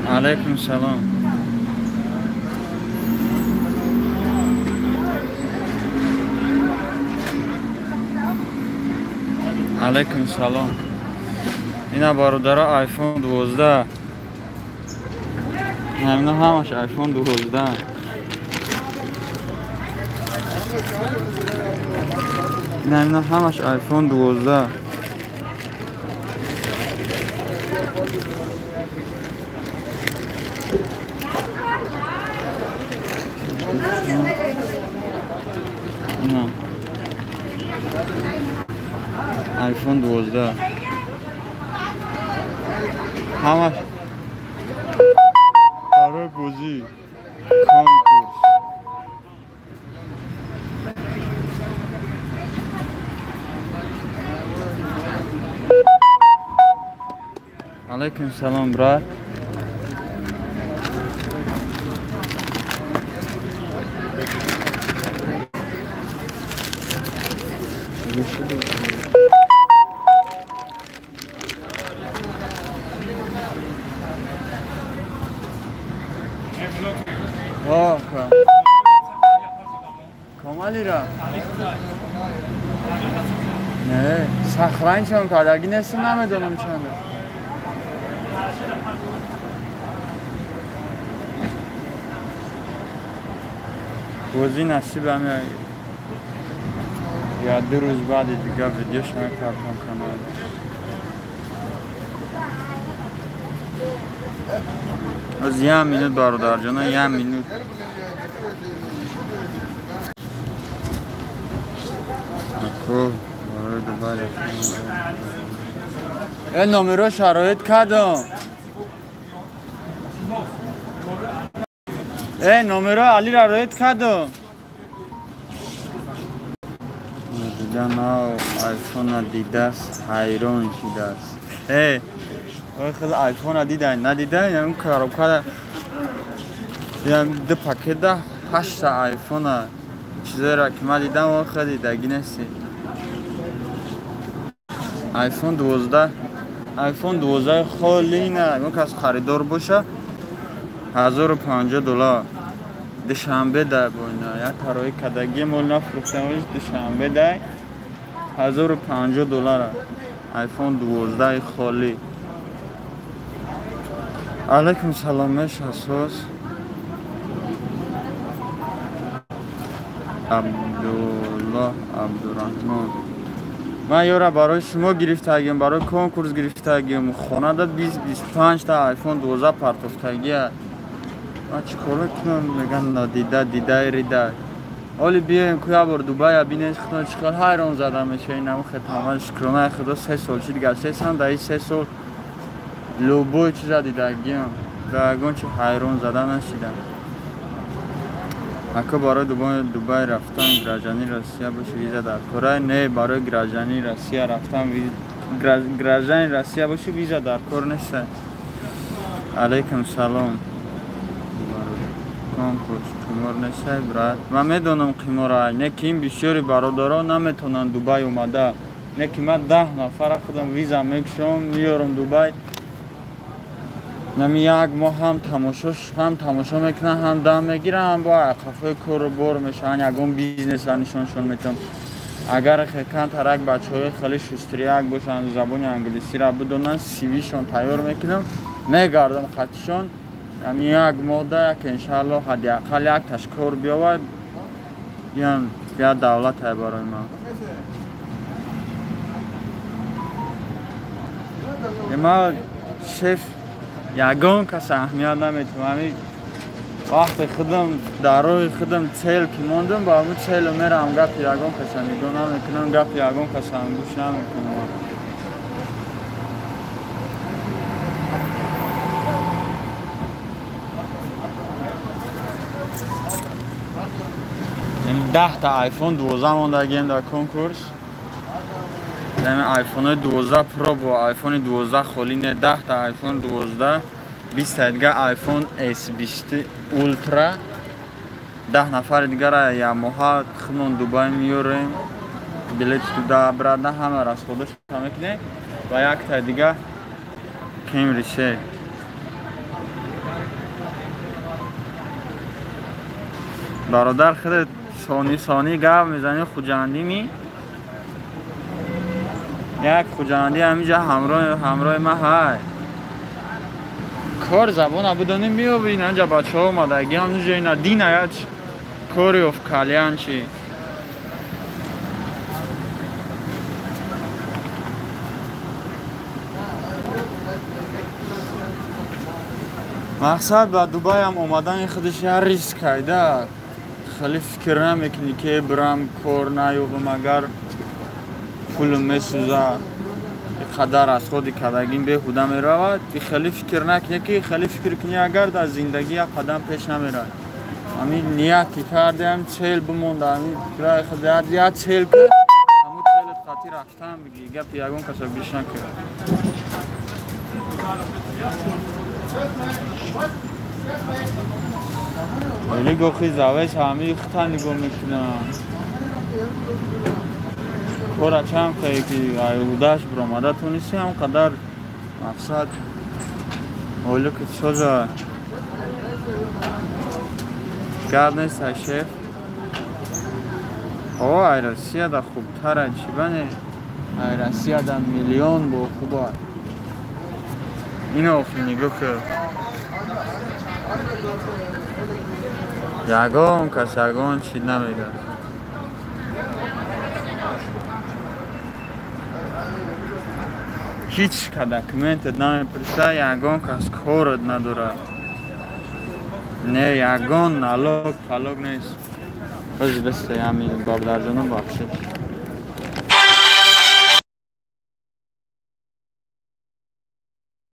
علیکم سلام. علیکم سلام. اینا برادرها آیفون 12. اینا همش آیفون 12. اینا همش آیفون 12. نه آیفون 12 همش برای بازی کنکورس. علیکم سلام برات. کاملی را نه سخرین چون کادرگی نسیم نمیدونم چنده بازی نصیب همه یا 2 روز بعد دیگه ویدیوش نکردم کانال. از 1 minut برادر جانا 1 minut. این نمره شرایط کدام؟ این نمره علی را رایت کدام؟ دیگه نه آیفون دیده است حیران شده است. خیلی آیفون دیده ندیده یا اون کارو کرده یا 2 پاکت 8 آیفون چیزی را که من دیدم و خیلی دیدگی نیستی. آیفون 12 آیفون 12 خیلی نه اون کس خریدار باشه $1050 دوشنبه ده باینا یا ترای کدگی مول نفروختمش دوشنبه ده $1050 آیفون 12 خالی. علیکم سلامش اساس عبدالله عبدالرحمن. من یورا برای شما گرفتگیم برای کنکورس گرفتگیم خانه ده 20-25 تا آیفون 12 پرتافتگی. من چی کار کنم میگن ندیده دیده ریده. حالی بیایم که بار دوبای بینش خودم چیکار حیران زدم میشه این هم ختم شکرانه خدا 3 سال شد دیگه 3 سال در این 3 سال لوبوی چیز دیدگیم درگون چه حیران زدن نشیدم. اکا برای دوبای رفتم گراجانی روسیه باشه ویزا در کره نه برای گراجانی روسیه رفتم گراجانی روسیه باشه ویزا در کار نیست. علیکم سلام. کنکورس قمار نیسته برات. من میدونم قمار نه که این بسیاری برادرها نمیتونن دوبای اومده نه که من 10 نفر خودم ویزا میکشم میارم دوبای نمی 1 ماه هم تماشا میکنه هم دم میگیره هم با قفای کار بار میشن یکم بیزنس نشونشون میتونم. اگر خیلی ترک بچه های خیلی شستریک باشن زبان انگلیسی را بدونن سیویشون تیار میکنم میگردم خطشون یعنی 1 ماه ده که انشاءالله حداقل 1 تشکر بیاید بیان بیا دولت های برای ما. ما شف یگان کس اهمیت نمیتونم وقت خودم در روی خودم چیل که موندم با همون چیل میرم گپ یگان کس نگاه نمیکنم گپ یگان کس گوش نمیکنم. این 10 تا آیفون 12 موندگیم در کنکورس. این آیفون 12 پرو با آیفون 12 خالی نه 10 تا آیفون 12 20 تا دیگه آیفون S20 اولترا 10 نفر دیگه را یا ماه خودمون دوبای میاریم билет туда обратно ҳама расходашро мекунем ва якта дига Camry се бародар хеле сони гап мезанем хуҷандими як хуҷанди ҳаминҷа ҳамроҳи ма ҳай кор забона будонем биёбин анҷа бачаҳо омадаги ҳамнуҷа ина дина яч кори оф калянчи мақсад ба дубайам омадани худаш я риск кайда хеле фикр намекунӣ ки бирам кор наёбам агар пулам месӯза қадар расходи кадагим беҳуда меравад хеле фикр накунӣ ки хеле фикр кунӣ агар дар зиндагӣ як қадам пеш намеравад ҳамин ният ки кардем цел бимонда ҳамин фикраи худ я цел ки ҳамун целат қати рафтан биги гапи ягон каса биш накунад вели гохи завес ҳамаи хута нигоҳ мекунам кора чам кае ки аюдаш биромада тунисӣ ҳам қадар мақсад ҳолуки соза гап нестай шеф ҳаво Россияда хубтара чӣ бане Россияда миллион бо хуба ино охир нигоҳ кар ягон кас ягон чӣ намегӯяд ҳеҷ ка документет намепурса ягон кас корат надорад не ягон налог палог нест ҳамин бобдарҷоно бахшед